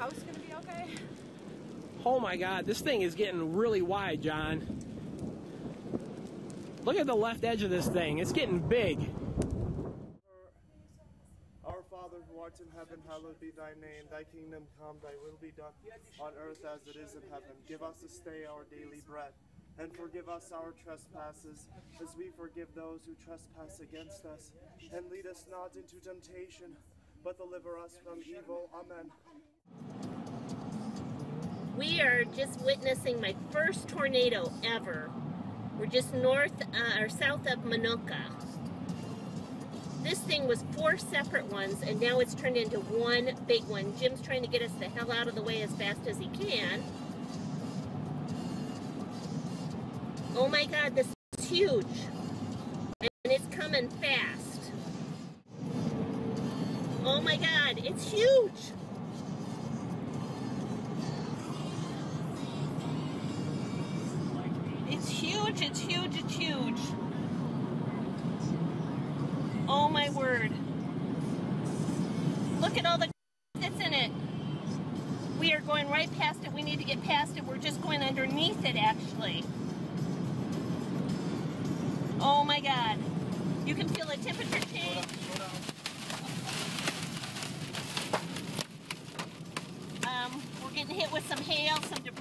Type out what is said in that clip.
house going to be okay? Oh my God, this thing is getting really wide, John. Look at the left edge of this thing. It's getting big. Our Father who art in heaven, hallowed be thy name. Thy kingdom come, thy will be done on earth as it is in heaven. Give us this day our daily bread, and forgive us our trespasses, as we forgive those who trespass against us. And lead us not into temptation, but deliver us from evil. Amen. We are just witnessing my first tornado ever. We're just north or south of Manoka. This thing was 4 separate ones, and now it's turned into one big one. Jim's trying to get us the hell out of the way as fast as he can. Oh my God, this is huge. And it's coming fast. Oh my God, it's huge. It's huge, it's huge, it's huge. Oh my word. Look at all the that's in it. We are going right past it. We need to get past it. We're just going underneath it, actually. Oh my God. You can feel the temperature change. We're getting hit with some hail, some debris.